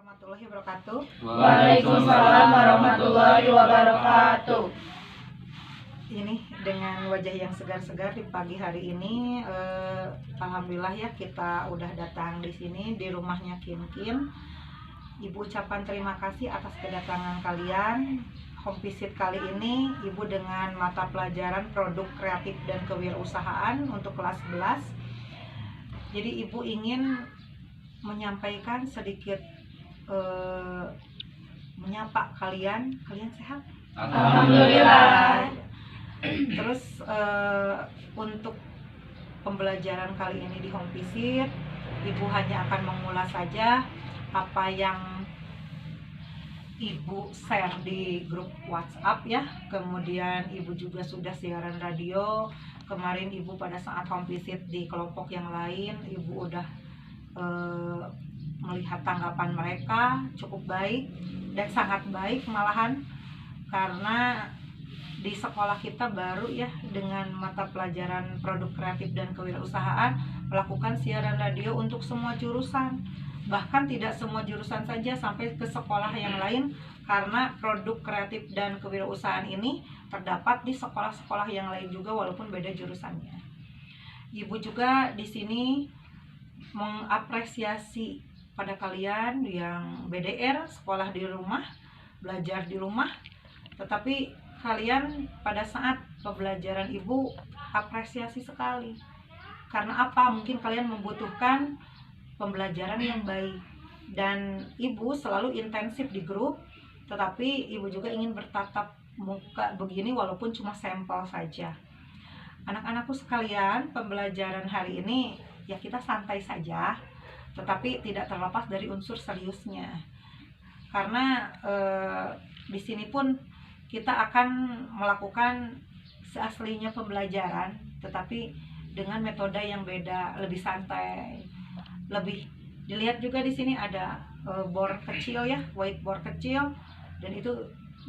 warahmatullahi wabarakatuh. Waalaikumsalam warahmatullahi wabarakatuh. Ini dengan wajah yang segar-segar di pagi hari ini, alhamdulillah ya kita udah datang di sini di rumahnya Kinkin. Ibu ucapkan terima kasih atas kedatangan kalian. Home visit kali ini Ibu dengan mata pelajaran produk kreatif dan kewirausahaan untuk kelas 11. Jadi Ibu ingin menyampaikan sedikit menyapa kalian sehat? Alhamdulillah. Terus untuk pembelajaran kali ini di home visit, Ibu hanya akan mengulas saja apa yang Ibu share di grup WhatsApp ya. Kemudian Ibu juga sudah siaran radio. Kemarin Ibu pada saat home visit di kelompok yang lain, Ibu udah melihat tanggapan mereka cukup baik dan sangat baik malahan, karena di sekolah kita baru ya dengan mata pelajaran produk kreatif dan kewirausahaan melakukan siaran radio untuk semua jurusan, bahkan tidak semua jurusan saja, sampai ke sekolah yang lain, karena produk kreatif dan kewirausahaan ini terdapat di sekolah-sekolah yang lain juga walaupun beda jurusannya. Ibu juga di sini mengapresiasi pada kalian yang BDR, sekolah di rumah, belajar di rumah, tetapi kalian pada saat pembelajaran Ibu apresiasi sekali. Karena apa? Mungkin kalian membutuhkan pembelajaran yang baik, dan Ibu selalu intensif di grup, tetapi Ibu juga ingin bertatap muka begini walaupun cuma sampel saja. Anak-anakku sekalian, pembelajaran hari ini ya kita santai saja, tetapi tidak terlepas dari unsur seriusnya. Karena di sini pun kita akan melakukan seaslinya pembelajaran, tetapi dengan metode yang beda, lebih santai, lebih dilihat juga di sini ada board kecil ya, whiteboard kecil, dan itu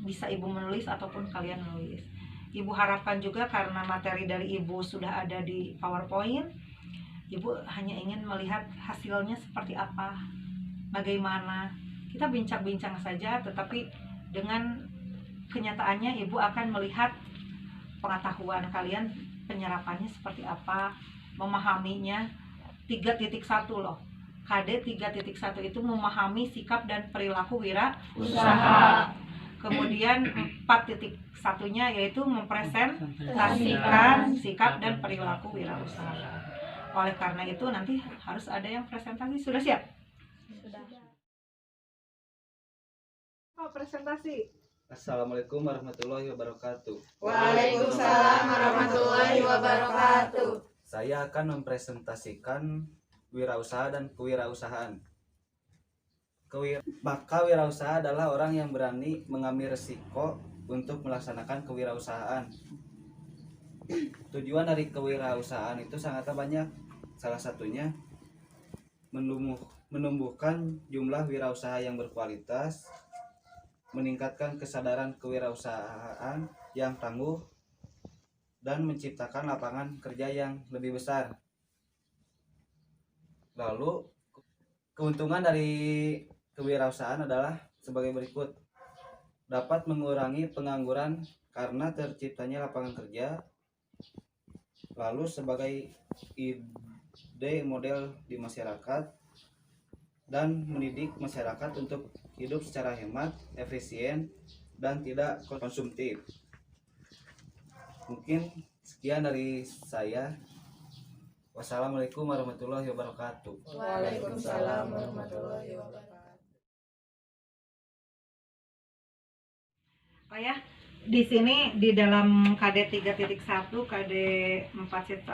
bisa Ibu menulis ataupun kalian menulis. Ibu harapkan juga karena materi dari Ibu sudah ada di PowerPoint, Ibu hanya ingin melihat hasilnya seperti apa, bagaimana. Kita bincang-bincang saja, tetapi dengan kenyataannya Ibu akan melihat pengetahuan kalian, penyerapannya seperti apa, memahaminya. 3.1 loh, KD 3.1 itu memahami sikap dan perilaku wirausaha. Kemudian 4.1-nya yaitu mempresentasikan sikap dan perilaku wirausaha. Oleh karena itu nanti harus ada yang presentasi. Sudah siap? Sudah. Oh, presentasi. Assalamualaikum warahmatullahi wabarakatuh. Waalaikumsalam warahmatullahi wabarakatuh. Saya akan mempresentasikan wirausaha dan kewirausahaan. Maka wirausaha adalah orang yang berani mengambil resiko untuk melaksanakan kewirausahaan. Tujuan dari kewirausahaan itu sangatlah banyak. Salah satunya menumbuhkan jumlah wirausaha yang berkualitas, meningkatkan kesadaran kewirausahaan yang tangguh, dan menciptakan lapangan kerja yang lebih besar. Lalu keuntungan dari kewirausahaan adalah sebagai berikut: dapat mengurangi pengangguran karena terciptanya lapangan kerja. Lalu sebagai ide model di masyarakat dan mendidik masyarakat untuk hidup secara hemat, efisien, dan tidak konsumtif. Mungkin sekian dari saya. Wassalamualaikum warahmatullahi wabarakatuh. Waalaikumsalam warahmatullahi wabarakatuh. Oh ya, di sini di dalam KD 3.1, KD 4.1,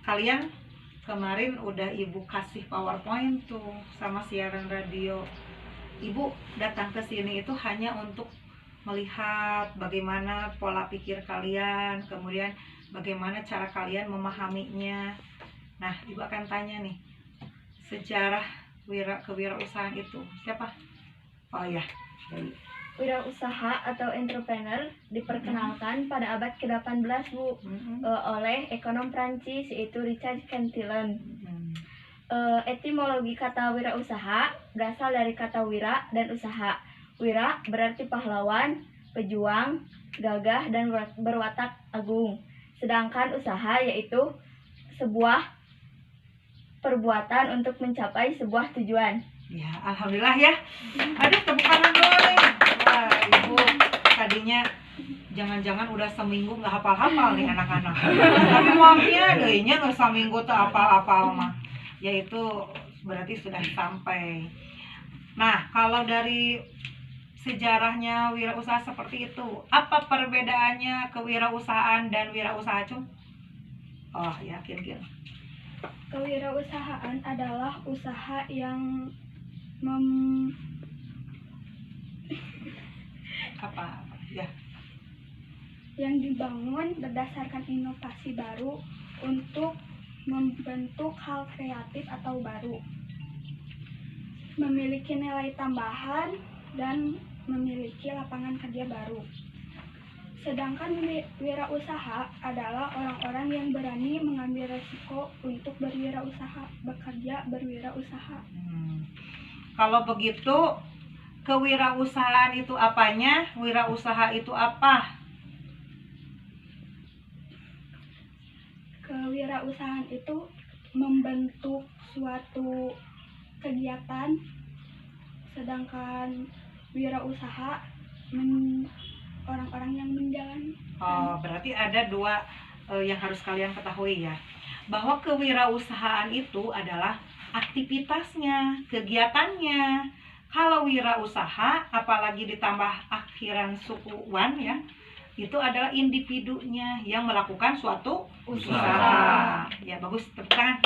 kalian kemarin udah Ibu kasih PowerPoint tuh sama siaran radio. Ibu datang ke sini itu hanya untuk melihat bagaimana pola pikir kalian, kemudian bagaimana cara kalian memahaminya. Nah, Ibu akan tanya nih, sejarah kewirausahaan itu siapa? Oh ya, Wirausaha atau entrepreneur diperkenalkan pada abad ke-18, Bu, oleh ekonom Prancis yaitu Richard Cantillon. Etimologi kata wirausaha berasal dari kata wira dan usaha. Wira berarti pahlawan, pejuang, gagah, dan berwatak agung. Sedangkan usaha yaitu sebuah perbuatan untuk mencapai sebuah tujuan. Ya, alhamdulillah ya. Aduh, tepuk tangan dulu nih. Wah, Ibu tadinya jangan-jangan udah seminggu nggak hafal-hafal nih anak-anak. Tapi uangnya dehnya nggak seminggu tuh hafal-hafal mah. Yaitu berarti sudah sampai. Nah, kalau dari sejarahnya wirausaha seperti itu, apa perbedaannya kewirausahaan dan wirausaha, Cung? Oh, yakin. Kewirausahaan adalah usaha yang Apa? Ya. yang dibangun berdasarkan inovasi baru untuk membentuk hal kreatif atau baru, memiliki nilai tambahan, dan memiliki lapangan kerja baru. Sedangkan wirausaha adalah orang-orang yang berani mengambil resiko untuk bekerja berwirausaha. Kalau begitu, kewirausahaan itu apanya? Wirausaha itu apa? Kewirausahaan itu membentuk suatu kegiatan, sedangkan wirausaha orang-orang yang menjalani. Oh, berarti ada dua yang harus kalian ketahui ya, bahwa kewirausahaan itu adalah aktivitasnya, kegiatannya. Kalau wirausaha, apalagi ditambah akhiran sukuan ya, itu adalah individunya yang melakukan suatu usaha. Ya, bagus, tepuk tangan.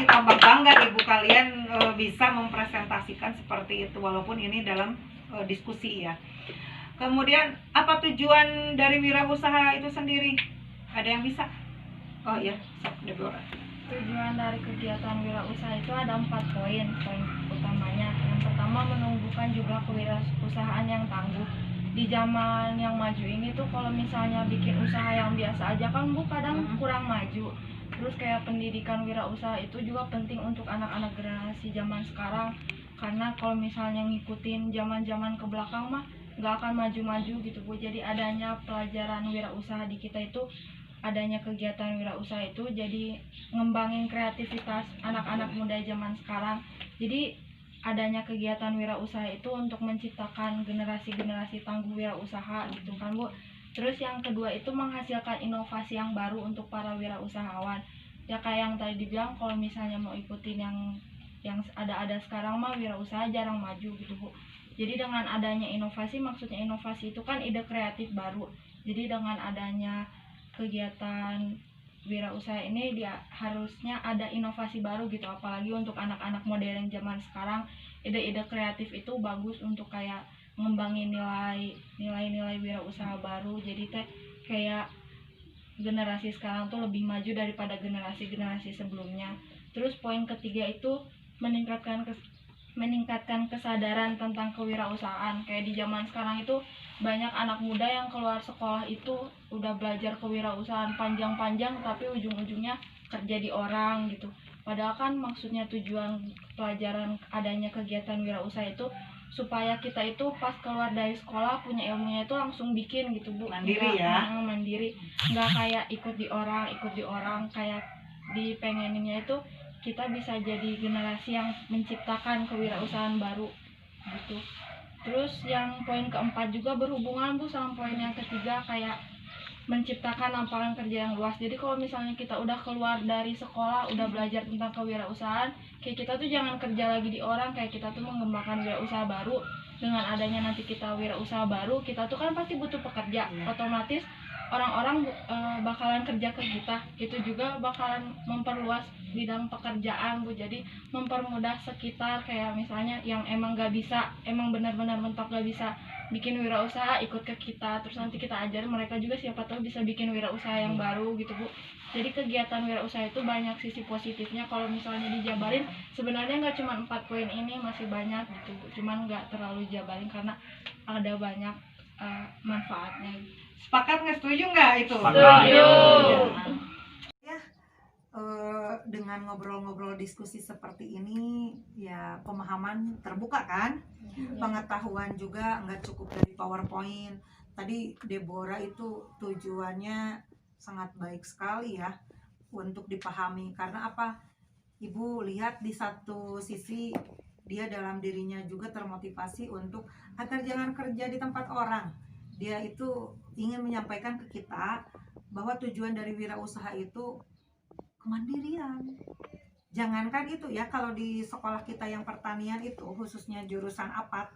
Tambah bangga ibu kalian bisa mempresentasikan seperti itu, walaupun ini dalam diskusi ya. Kemudian apa tujuan dari wirausaha itu sendiri? Ada yang bisa? Oh iya, Deborah. Tujuan dari kegiatan wirausaha itu ada 4 poin utamanya. Yang pertama, menumbuhkan jumlah kewirausahaan yang tangguh. Di zaman yang maju ini tuh kalau misalnya bikin usaha yang biasa aja kan Bu kadang kurang maju. Terus kayak pendidikan wirausaha itu juga penting untuk anak-anak generasi zaman sekarang, karena kalau misalnya ngikutin zaman-zaman ke belakang mah nggak akan maju-maju gitu Bu. Jadi adanya pelajaran wirausaha di kita itu, adanya kegiatan wirausaha itu jadi ngembangin kreativitas anak-anak muda zaman sekarang. Jadi adanya kegiatan wirausaha itu untuk menciptakan generasi-generasi tangguh wirausaha gitu kan Bu. Terus yang kedua itu menghasilkan inovasi yang baru untuk para wirausahawan. Ya kayak yang tadi dibilang, kalau misalnya mau ikutin yang ada sekarang mah wirausaha jarang maju gitu Bu. Jadi dengan adanya inovasi, maksudnya inovasi itu kan ide kreatif baru. Jadi dengan adanya kegiatan wirausaha ini dia harusnya ada inovasi baru gitu, apalagi untuk anak-anak modern zaman sekarang. Ide-ide kreatif itu bagus untuk kayak ngembangin nilai-nilai wirausaha baru. Jadi teh kayak generasi sekarang tuh lebih maju daripada generasi sebelumnya. Terus poin ketiga itu meningkatkan kesadaran tentang kewirausahaan. Kayak di zaman sekarang itu banyak anak muda yang keluar sekolah itu udah belajar kewirausahaan panjang-panjang, tapi ujung-ujungnya kerja di orang gitu. Padahal kan maksudnya tujuan pelajaran adanya kegiatan wirausaha itu supaya kita itu pas keluar dari sekolah punya ilmunya itu langsung bikin gitu Bu. Mandiri ya. Mandiri, nggak kayak ikut di orang, kayak dipengeninnya itu kita bisa jadi generasi yang menciptakan kewirausahaan baru gitu. Terus yang poin keempat juga berhubungan Bu sama poin yang ketiga, kayak menciptakan lapangan kerja yang luas. Jadi kalau misalnya kita udah keluar dari sekolah, udah belajar tentang kewirausahaan, kayak kita tuh jangan kerja lagi di orang, kayak kita tuh mengembangkan wirausaha baru. Dengan adanya nanti kita wirausaha baru, kita tuh kan pasti butuh pekerja, otomatis orang-orang bakalan kerja ke kita. Itu juga bakalan memperluas bidang pekerjaan Bu. Jadi mempermudah sekitar, kayak misalnya yang emang benar-benar mentok gak bisa bikin wirausaha ikut ke kita, terus nanti kita ajarin mereka juga, siapa tahu bisa bikin wirausaha yang baru gitu Bu. Jadi kegiatan wirausaha itu banyak sisi positifnya. Kalau misalnya dijabarin sebenarnya nggak cuma 4 poin ini, masih banyak gitu Bu. Cuman nggak terlalu jabarin karena ada banyak manfaatnya. Sepakat nggak, setuju nggak itu? Setuju. Ya, dengan ngobrol-ngobrol diskusi seperti ini ya pemahaman terbuka kan, pengetahuan juga nggak cukup dari PowerPoint. Tadi Deborah itu tujuannya sangat baik sekali ya untuk dipahami, karena apa, Ibu lihat di satu sisi dia dalam dirinya juga termotivasi untuk agar jangan kerja di tempat orang. Dia itu ingin menyampaikan ke kita bahwa tujuan dari wirausaha itu kemandirian. Jangankan itu ya, kalau di sekolah kita yang pertanian itu khususnya jurusan APAT,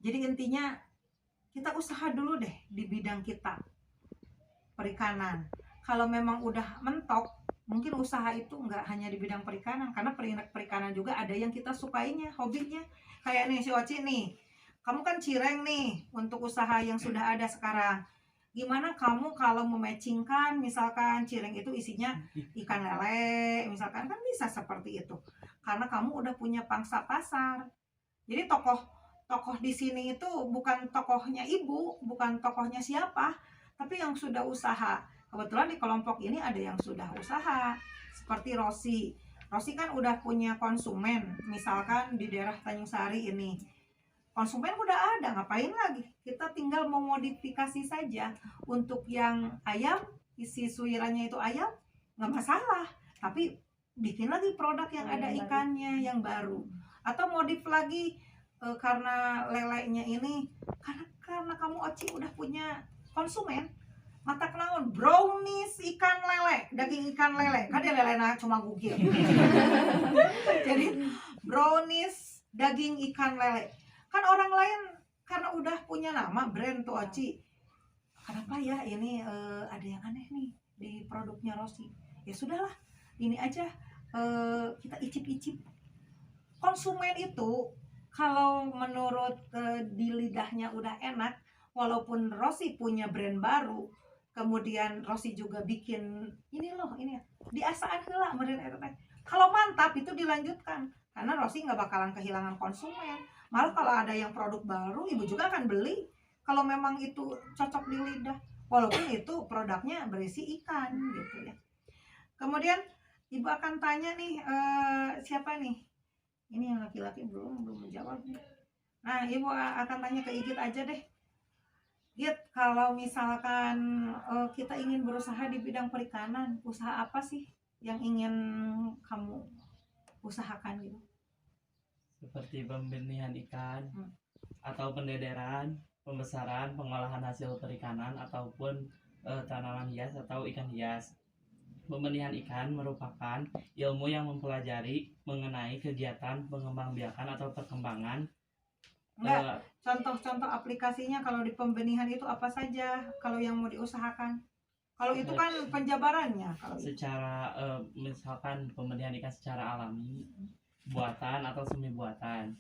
jadi intinya kita usaha dulu deh di bidang kita, perikanan. Kalau memang udah mentok, mungkin usaha itu nggak hanya di bidang perikanan, karena perikanan juga ada yang kita sukainya, hobinya. Kayak nih si Oci nih, kamu kan cireng nih untuk usaha yang sudah ada sekarang. Gimana kamu kalau mematchingkan misalkan cireng itu isinya ikan lele, misalkan, kan bisa seperti itu. Karena kamu udah punya pangsa pasar. Jadi tokoh di sini itu bukan tokohnya Ibu, bukan tokohnya siapa, tapi yang sudah usaha. Kebetulan di kelompok ini ada yang sudah usaha, seperti Rosi. Rosi kan udah punya konsumen, misalkan di daerah Tanjung Sari ini. Konsumen udah ada, ngapain lagi? Kita tinggal memodifikasi saja. Untuk yang ayam, isi suirannya itu ayam, nggak masalah. Tapi bikin lagi produk yang ada ikannya, yang baru. Atau modif lagi, karena lelenya ini, karena kamu Oci udah punya konsumen, mata kenaun brownies ikan lele, daging ikan lele, kan dia lelena cuma gugil. Jadi brownies daging ikan lele, kan orang lain karena udah punya nama brand tuh Oci, kenapa ya ini ada yang aneh nih di produknya Rosi. Ya sudahlah, ini aja kita icip-icip. Konsumen itu kalau menurut di lidahnya udah enak, walaupun Rosi punya brand baru, kemudian Rosi juga bikin ini loh, ini diasaan heula meureun eta teh. Kalau mantap itu dilanjutkan, karena Rosi nggak bakalan kehilangan konsumen. Malah kalau ada yang produk baru, Ibu juga akan beli kalau memang itu cocok di lidah, walaupun itu produknya berisi ikan gitu ya. Kemudian Ibu akan tanya nih, siapa nih? Ini yang laki-laki belum menjawab nih. Nah, Ibu akan tanya ke Igit aja deh. Git, kalau misalkan kita ingin berusaha di bidang perikanan, usaha apa sih yang ingin kamu usahakan gitu? Seperti pembenihan ikan atau pendederan, pembesaran, pengolahan hasil perikanan ataupun tanaman hias atau ikan hias. Pembenihan ikan merupakan ilmu yang mempelajari mengenai kegiatan pengembangbiakan atau perkembangan. Enggak, contoh-contoh aplikasinya kalau di pembenihan itu apa saja kalau yang mau diusahakan? Kalau itu kan penjabarannya. Kalau secara misalkan pembenihan ikan secara alami, buatan atau semi buatan.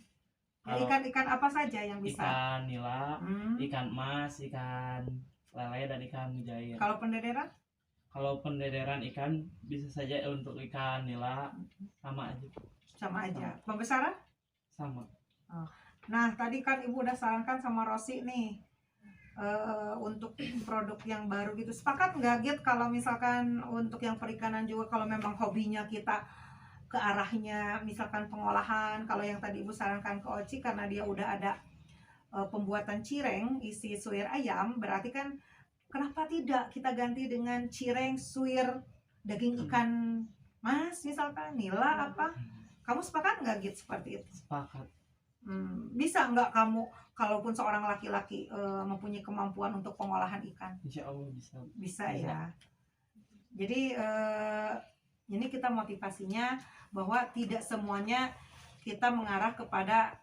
ya, ikan-ikan apa saja yang bisa? Ikan nila, ikan emas, ikan lele, dan ikan mujair. Kalau pendederan? Kalau pendederan ikan bisa saja untuk ikan nila, sama aja. Sama aja. Pembesaran? Sama. Oh. Nah, tadi kan Ibu udah sarankan sama Rosi nih untuk produk yang baru gitu. Sepakat nggak Git kalau misalkan untuk yang perikanan juga, kalau memang hobinya kita ke arahnya misalkan pengolahan, kalau yang tadi Ibu sarankan ke Oci karena dia udah ada pembuatan cireng isi suir ayam, berarti kan kenapa tidak kita ganti dengan cireng suir daging ikan mas misalkan, nila apa. Kamu sepakat nggak Git seperti itu? Sepakat. Bisa nggak kamu, kalaupun seorang laki-laki mempunyai kemampuan untuk pengolahan ikan? Insya Allah bisa. Bisa ya. Jadi ini kita motivasinya bahwa tidak semuanya kita mengarah kepada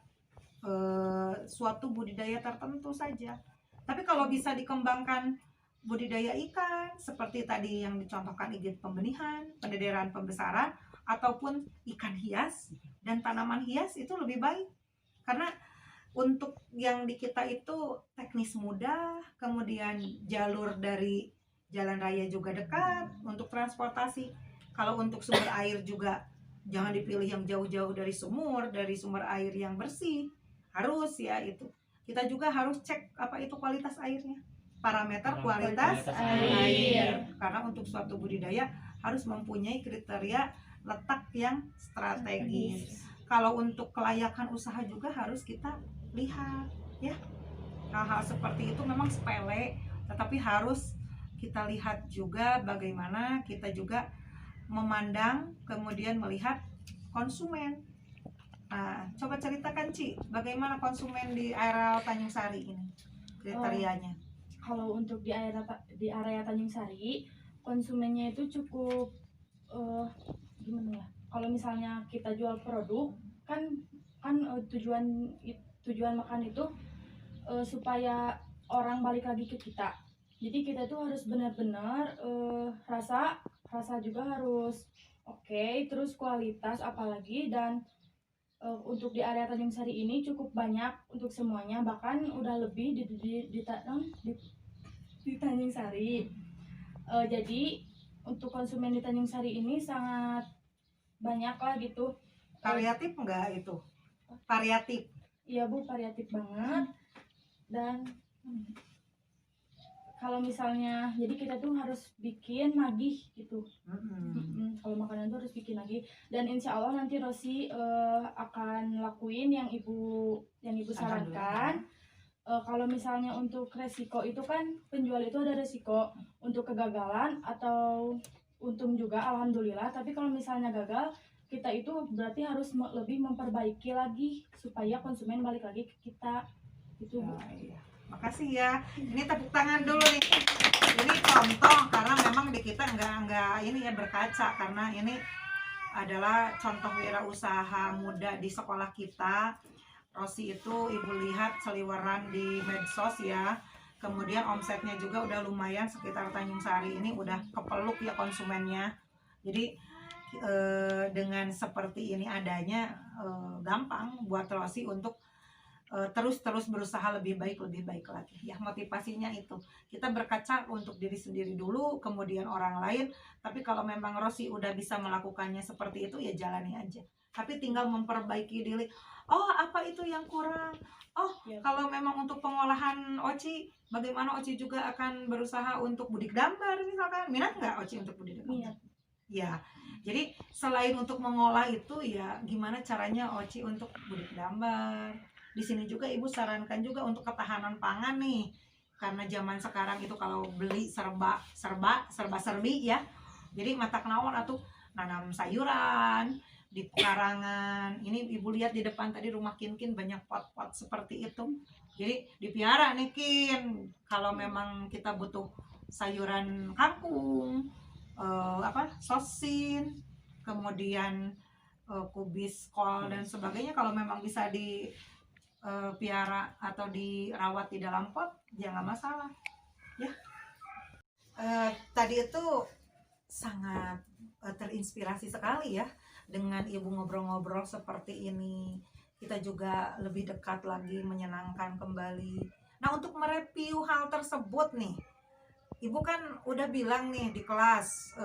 suatu budidaya tertentu saja. Tapi kalau bisa dikembangkan budidaya ikan seperti tadi yang dicontohkan Igit, pembenihan, pendederan, pembesaran, ataupun ikan hias dan tanaman hias, itu lebih baik. Karena untuk yang di kita itu teknis mudah, kemudian jalur dari jalan raya juga dekat untuk transportasi. Kalau untuk sumber air juga jangan dipilih yang jauh-jauh dari sumber air yang bersih. Harus ya itu. Kita juga harus cek apa itu kualitas airnya. Parameter kualitas air. Karena untuk suatu budidaya harus mempunyai kriteria letak yang strategis. Kalau untuk kelayakan usaha juga harus kita lihat ya. Hal-hal seperti itu memang sepele, tetapi harus kita lihat juga bagaimana kita juga memandang kemudian melihat konsumen. Nah, coba ceritakan Ci, bagaimana konsumen di area Tanjung Sari ini kriterianya? Kalau untuk di area Tanjung Sari, konsumennya itu cukup gimana ya? Kalau misalnya kita jual produk, kan tujuan makan itu supaya orang balik lagi ke kita. Jadi kita tuh harus benar-benar rasa juga harus oke, terus kualitas apalagi, dan untuk di area Tanjung Sari ini cukup banyak untuk semuanya, bahkan udah lebih di Tanjung Sari. Jadi untuk konsumen di Tanjung Sari ini sangat banyak lah gitu. Variatif enggak itu? Variatif. Iya Bu, variatif banget. Dan kalau misalnya, jadi kita tuh harus bikin nagih gitu. Kalau makanan tuh harus bikin nagih. Dan insya Allah nanti Rosi akan lakuin yang ibu sarankan. Kalau misalnya untuk resiko itu kan, penjual itu ada resiko untuk kegagalan atau untung juga, alhamdulillah. Tapi kalau misalnya gagal, kita itu berarti harus lebih memperbaiki lagi supaya konsumen balik lagi ke kita. Itu Bu. Iya. Makasih ya. Ini tepuk tangan dulu nih. Ini contoh, karena memang di kita enggak ini ya berkaca, karena ini adalah contoh wirausaha muda di sekolah kita. Rosi itu ibu lihat seliweran di medsos ya. Kemudian omsetnya juga udah lumayan, sekitar Tanjung Sari ini udah kepeluk ya konsumennya. Jadi dengan seperti ini adanya gampang buat Rosi untuk terus berusaha lebih baik lagi ya. Motivasinya itu kita berkaca untuk diri sendiri dulu, kemudian orang lain. Tapi kalau memang Rosi udah bisa melakukannya seperti itu ya jalani aja, tapi tinggal memperbaiki diri. Oh, apa itu yang kurang? Oh ya, kalau memang untuk pengolahan Oci, bagaimana Oci juga akan berusaha untuk budik dambar misalkan. Minat nggak Oci untuk budik dambar? Minat ya. Jadi selain untuk mengolah itu ya, gimana caranya Oci untuk budik dambar. Di sini juga ibu sarankan juga untuk ketahanan pangan nih, karena zaman sekarang itu kalau beli serba-serbi ya. Jadi mata kenawan atau nanam sayuran di pekarangan. Ini ibu lihat di depan tadi rumah Kinkin banyak pot-pot seperti itu. Jadi dipiara nih Kin. Kalau memang kita butuh sayuran kangkung, sosin, kemudian kubis, kol dan sebagainya, kalau memang bisa di piara atau dirawat di dalam pot, ya nggak masalah ya. Tadi itu sangat terinspirasi sekali ya dengan ibu ngobrol-ngobrol seperti ini. Kita juga lebih dekat lagi, menyenangkan kembali. Nah, untuk mereview hal tersebut nih, ibu kan udah bilang nih di kelas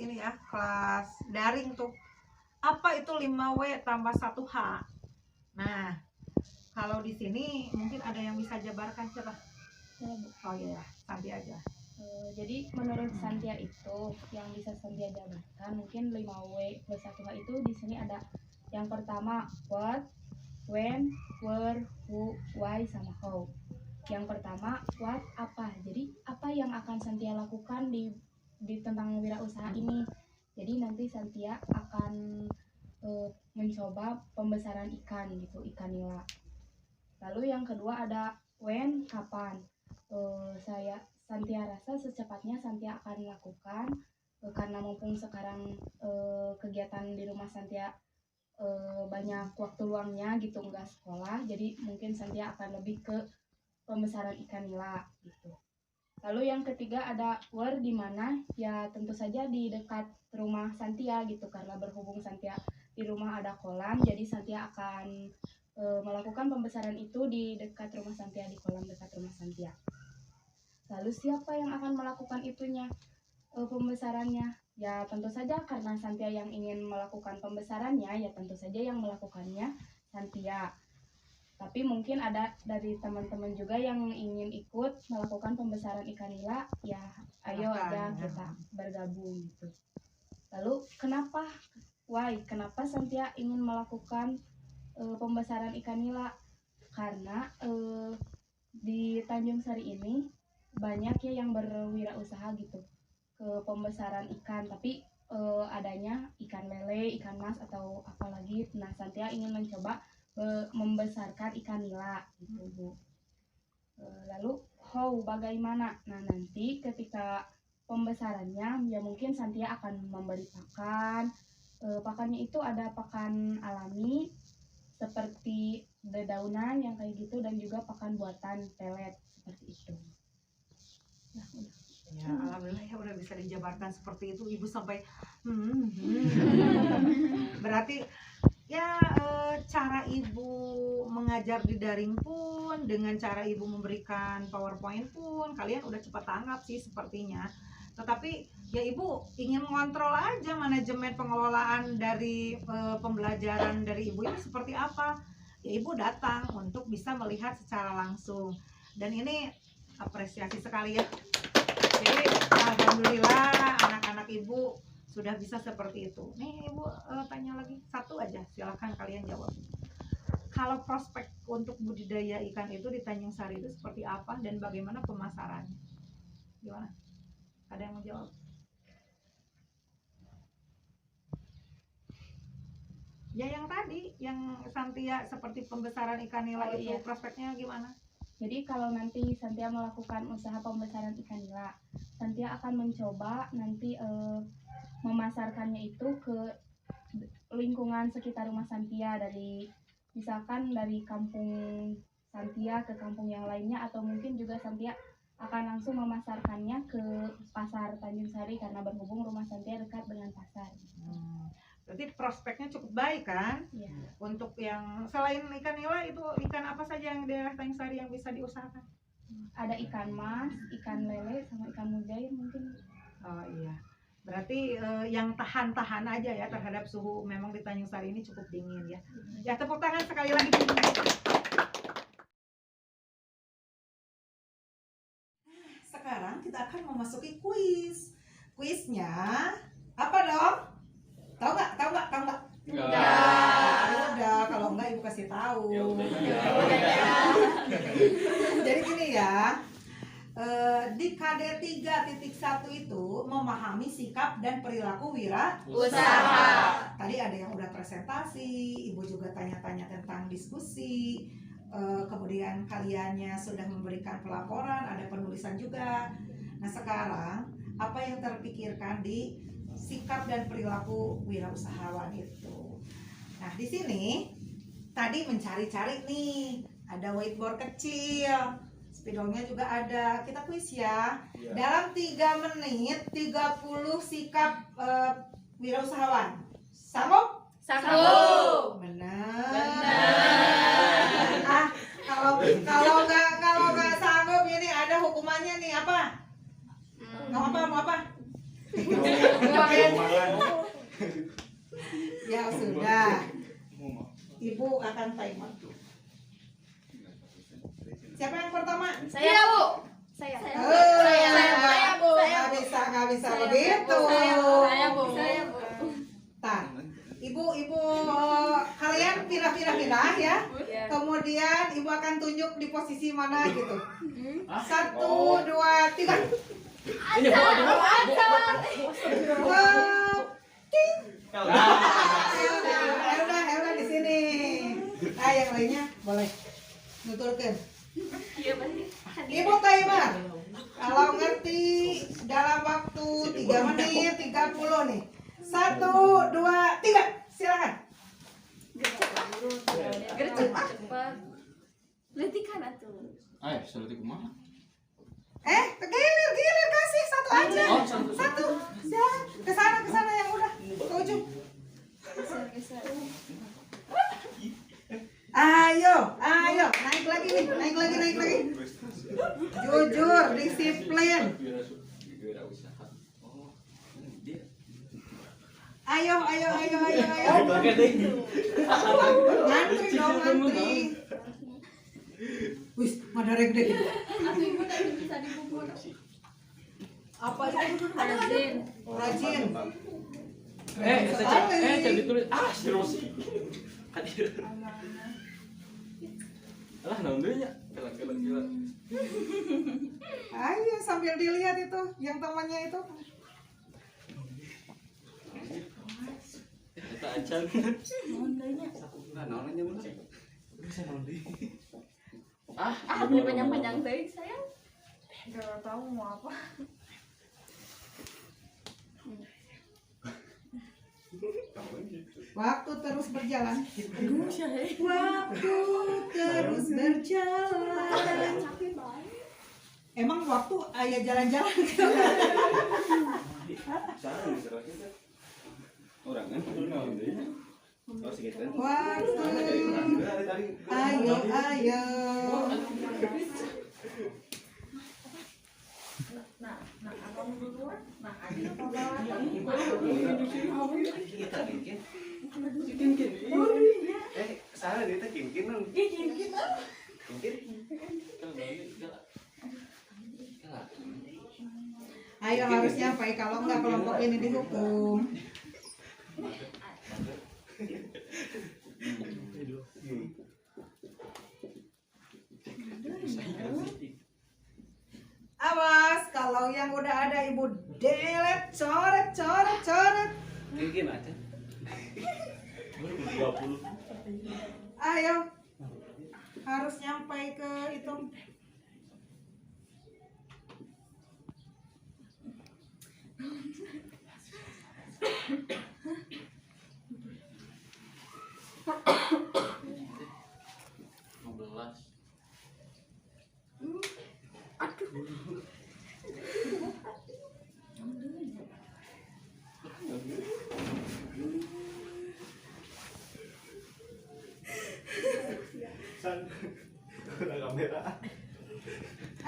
ini ya, kelas daring tuh, apa itu 5W tambah 1H. Nah, kalau di sini mungkin ada yang bisa jabarkan, coba. Oh iya, Santi aja. Jadi menurut Santia itu yang bisa Santia jabarkan mungkin 5W plus 1H itu di sini ada yang pertama what, when, where, who, why sama how. Yang pertama what, apa. Jadi apa yang akan Santia lakukan di tentang wirausaha ini. Jadi nanti Santia akan mencoba pembesaran ikan gitu, ikan nila. Lalu yang kedua ada when, kapan. Santia rasa secepatnya Santia akan lakukan karena mumpung sekarang kegiatan di rumah Santia banyak waktu luangnya gitu, nggak sekolah, jadi mungkin Santia akan lebih ke pembesaran ikan nila gitu. Lalu yang ketiga ada where, di mana ya tentu saja di dekat rumah Santia gitu, karena berhubung Santia di rumah ada kolam, jadi Santia akan melakukan pembesaran itu di dekat rumah Santia, di kolam dekat rumah Santia. Lalu siapa yang akan melakukan itunya, pembesarannya? Ya tentu saja karena Santia yang ingin melakukan pembesarannya, ya tentu saja yang melakukannya Santia. Tapi mungkin ada dari teman-teman juga yang ingin ikut melakukan pembesaran ikan nila, ya ayo aja kita bergabung gitu. Lalu kenapa Santia ingin melakukan pembesaran ikan nila? Karena di Tanjung Sari ini banyak ya yang berwirausaha gitu ke pembesaran ikan, tapi adanya ikan lele, ikan mas atau apalagi. Nah, Santia ingin mencoba membesarkan ikan nila gitu, Bu. Lalu bagaimana? Nah, nanti ketika pembesarannya ya mungkin Santia akan memberi pakan. Pakannya itu ada pakan alami seperti dedaunan yang kayak gitu, dan juga pakan buatan pelet seperti itu. Nah, udah. Ya, alhamdulillah ya udah bisa dijabarkan seperti itu, Ibu sampai berarti ya cara Ibu mengajar di daring pun, dengan cara Ibu memberikan PowerPoint pun kalian udah cepat tanggap sih sepertinya. Tetapi ya Ibu ingin mengontrol aja manajemen pengelolaan dari pembelajaran dari Ibu ini seperti apa. Ya Ibu datang untuk bisa melihat secara langsung, dan ini apresiasi sekali ya. Jadi alhamdulillah anak-anak Ibu sudah bisa seperti itu. Nih Ibu tanya lagi satu aja, silakan kalian jawab. Kalau prospek untuk budidaya ikan itu di Tanjung Sari itu seperti apa dan bagaimana pemasarannya? Gimana? Ada yang mau jawab? Ya yang tadi, yang Santia seperti pembesaran ikan nila itu, iya. prospeknya gimana? Jadi kalau nanti Santia melakukan usaha pembesaran ikan nila, Santia akan mencoba nanti memasarkannya itu ke lingkungan sekitar rumah Santia, dari misalkan dari kampung Santia ke kampung yang lainnya, atau mungkin juga Santia akan langsung memasarkannya ke pasar Tanjung Sari karena berhubung rumah Santia dekat dengan pasar. Berarti prospeknya cukup baik kan? Ya. Untuk yang selain ikan nila itu, ikan apa saja yang di daerah Tanjung Sari yang bisa diusahakan? Ada ikan mas, ikan lele, sama ikan mujair mungkin. Oh iya. Berarti yang tahan-tahan aja ya terhadap suhu, memang di Tanjung Sari ini cukup dingin ya. Ya tepuk tangan sekali lagi. Sekarang kita akan memasuki kuis. Kuisnya apa dong? Tahu nggak? Udah, kalau enggak Ibu kasih tahu. Jadi gini ya. Di KD 3.1 itu memahami sikap dan perilaku Usaha. Tadi ada yang udah presentasi, Ibu juga tanya-tanya tentang diskusi. Kemudian kaliannya sudah memberikan pelaporan, ada penulisan juga. Nah sekarang apa yang terpikirkan di sikap dan perilaku wirausahawan itu? Nah di sini tadi mencari-cari nih, ada whiteboard kecil, spidolnya juga ada. Kita kuis ya. Dalam 3 menit 30 sikap wirausahawan. Sanggup? Sanggup. Benar. Kalau nggak sanggup ini ada hukumannya nih, apa? Mau apa? Ya sudah. Ibu akan timer. Siapa yang pertama? Saya, Bu. Saya. Saya, Bu. Nggak bisa begitu. Saya, Bu. Tar, ibu kalian pindah ya. Kemudian ibu akan tunjuk di posisi mana gitu. 1, 2, 3. Ini Udah di sini. Yang lainnya boleh nuturkan. Ibu timer. Kalau ngerti dalam waktu 3 menit 30 nih. 1, 2, 3. Silakan. Cepat. Letikan atuh. Ayo, suruh kumaha? Gilir kasih satu aja. Oh, Satu. Silakan. Kesana yang udah ke ujung. Ayo, naik lagi nih, naik lagi. Jujur, disiplin. Ayo. Ngantri dong, ngantri. Wis, madarek deh. Aku ibu tadi bisa dibubur. Apa itu? Rajin. Rajin. Jadi ditulis si Rosi. Hadir. Alah namanya gila. Ayo sambil dilihat itu yang temannya itu. Kita acan. Naonnya mana? Bisa nanti. Beli panjang-panjang teh sayang. Gak tahu mau apa. Waktu terus berjalan. Aduh, syaheh. Waktu terus berjalan. Capek banget. Emang waktu ayah jalan-jalan. Sarang diserahkan kan? Orang kan? Oh segitu kan? Waktu. Tadi. Ayo, ayo. Nah, abang duluan. Nah, ayo Kita kinkin. Salah dia teh kinkin non. Kinkin. Ayo harus nyampai, kalau enggak kelompok ini dihukum. Awas, kalau yang udah ada ibu delete, coret. Kinkin aja. Ayo, harus nyampai ke itu.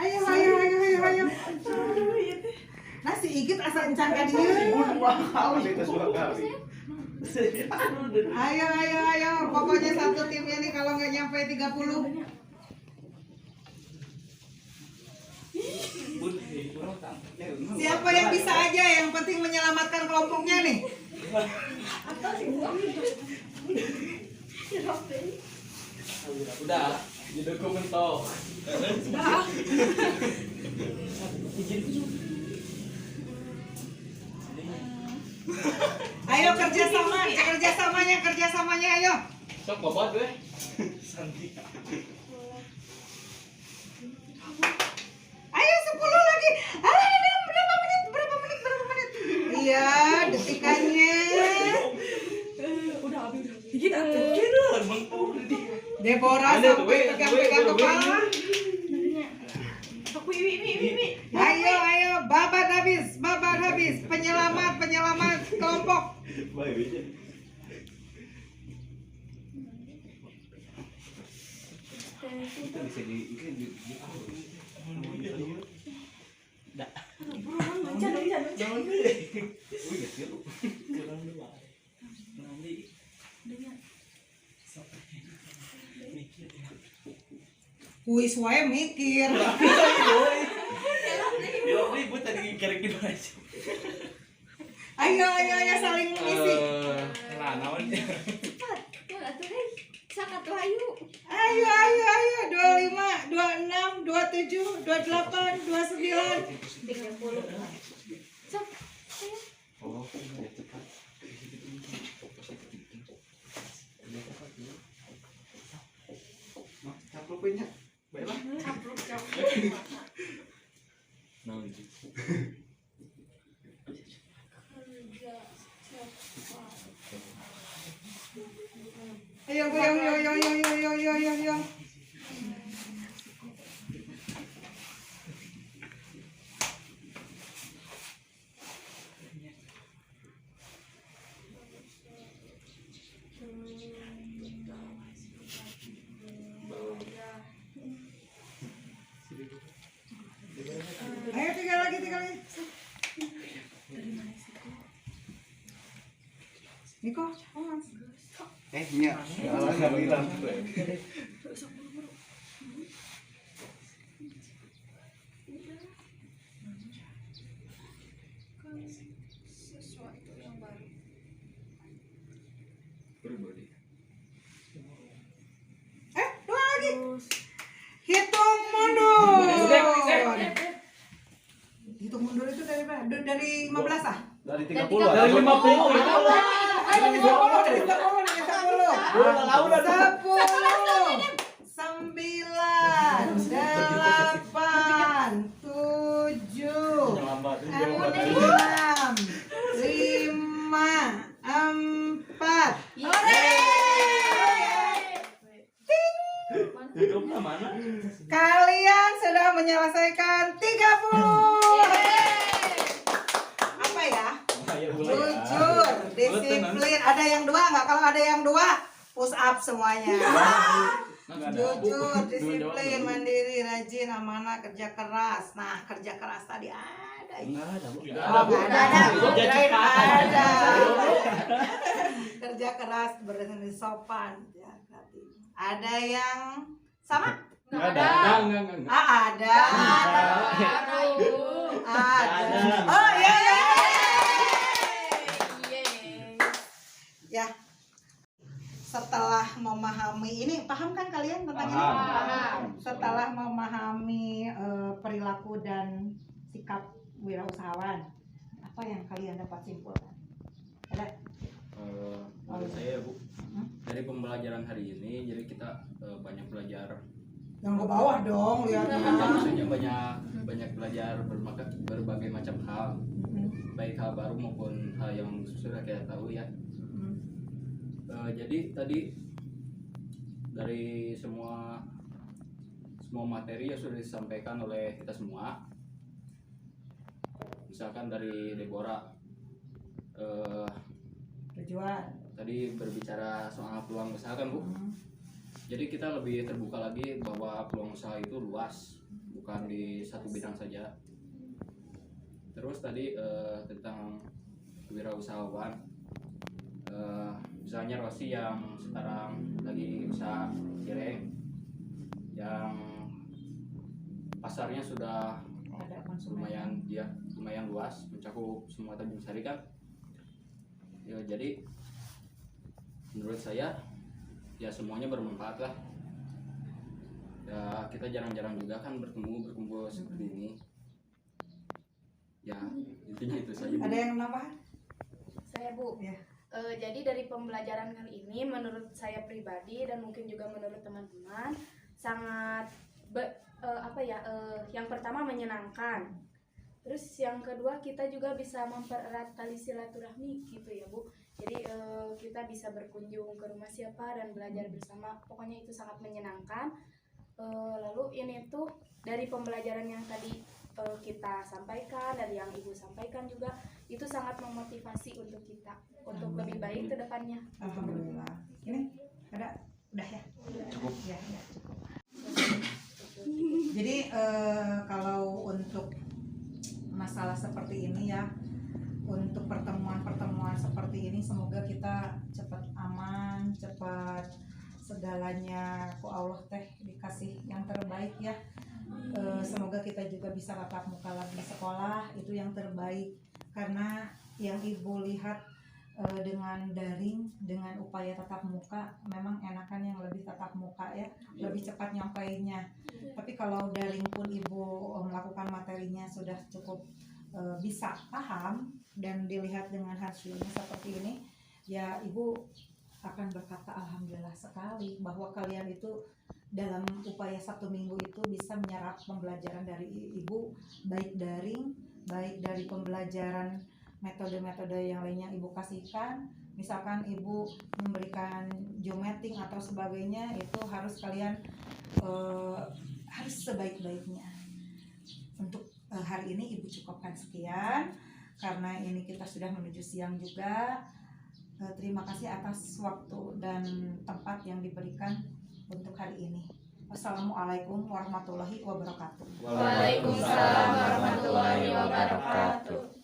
Ayo. Nasi igit asa encan ka dieu. Ayo. Pokoknya satu tim ini kalau nggak nyampe 30. Siapa yang bisa aja, yang penting menyelamatkan kelompoknya nih. Udah, di dokumen toh. Ayo kerjasamanya ayo. Sok bobot gue. Ayo 10 lagi. Ayo berapa menit? Iya, detikannya. Udah habis. Dikit atuh. Kira mengkur di. Deborah sampai pegang-pegang kepala. Ayo, babat habis. Penyelamat kelompok. Kita bisa di Kuis wae mikir. Ribut tadi kerek di baju. Ayo saling mengisi. Nah, naon ya? Cepat. Tuh atuh deh. Sangat layu. Ayo 25, 26, 27, 28, 29. 30. Sok. Oh, cepat. Caplupinnya. Baiklah. Capluk. Ayo. Ayo tiga lagi. Niko, awas. Nya, alhamdulillah. dari 15 ah? Dari Dan 30. Dari 50. Dari 30, dari 30, dari 10. 10, 9, 8, 7, 6, 5, 4. Hidupnya mana? Kalian sudah menyelesaikan 30. Apa ya? Jujur, disiplin. Ada yang 2 nggak? Kalau ada yang 2, push up semuanya. Jujur, disiplin, mandiri, rajin, amanah, kerja keras. Nah, kerja keras tadi ada. Enggak ada, Bu. Oh, nggak ada. Kirain ada. Kerja keras, berani, sopan. Ya, berarti. Ada yang sama? Enggak ada. Ah, ada. Ada. Oh, iya, iya. Ya. Setelah memahami ini, paham kan kalian tentang ini? Paham. Setelah memahami perilaku dan sikap wirausahawan, apa yang kalian dapat simpulkan? Ada? Menurut saya Bu, dari pembelajaran hari ini jadi kita banyak belajar. Yang ke bawah dong, lihat. Maksudnya banyak belajar berbagai macam hal, baik hal baru maupun hal yang sudah kita tahu ya. Jadi tadi dari semua materi yang sudah disampaikan oleh kita semua, misalkan dari Deborah Tujuan. tadi berbicara soal peluang usaha kan Bu. Jadi kita lebih terbuka lagi bahwa peluang usaha itu luas, bukan di satu bidang saja. Terus tadi tentang wirausahawan, misalnya Rosi yang sekarang lagi usaha cireng, yang pasarnya sudah Ada konsumen. lumayan luas, mencakup semua Tanjung Sari kan. Ya, jadi menurut saya ya semuanya bermanfaat lah. Ya kita jarang-jarang juga kan berkumpul seperti ini. Ya intinya itu saja. Ada yang nambah? Saya Bu. Ya. Jadi dari pembelajaran kali ini menurut saya pribadi dan mungkin juga menurut teman-teman sangat yang pertama menyenangkan. Terus yang kedua kita juga bisa mempererat tali silaturahmi gitu ya Bu. Jadi kita bisa berkunjung ke rumah siapa dan belajar bersama. Pokoknya itu sangat menyenangkan. Lalu ini tuh dari pembelajaran yang tadi kita sampaikan, dari yang Ibu sampaikan juga itu sangat memotivasi untuk kita untuk lebih baik ke depannya. Alhamdulillah. Ini ada? Udah ya? Cukup. Ya, cukup. Jadi kalau untuk masalah seperti ini ya, untuk pertemuan-pertemuan seperti ini semoga kita cepat aman, cepat segalanya ku Allah teh dikasih yang terbaik ya. Semoga kita juga bisa tatap muka lagi sekolah, itu yang terbaik. Karena yang Ibu lihat dengan daring, dengan upaya tatap muka, memang enakan yang lebih tatap muka ya, lebih cepat nyampainya. Tapi kalau daring pun Ibu melakukan materinya sudah cukup bisa paham dan dilihat dengan hasilnya seperti ini, ya Ibu akan berkata alhamdulillah sekali bahwa kalian itu dalam upaya 1 minggu itu bisa menyerap pembelajaran dari Ibu, baik daring, baik dari pembelajaran metode-metode yang lainnya Ibu kasihkan. Misalkan Ibu memberikan geometrik atau sebagainya, itu harus kalian harus sebaik-baiknya. Untuk hari ini Ibu cukupkan sekian, karena ini kita sudah menuju siang juga. Terima kasih atas waktu dan tempat yang diberikan untuk hari ini. Wassalamualaikum warahmatullahi wabarakatuh. Waalaikumsalam warahmatullahi wabarakatuh.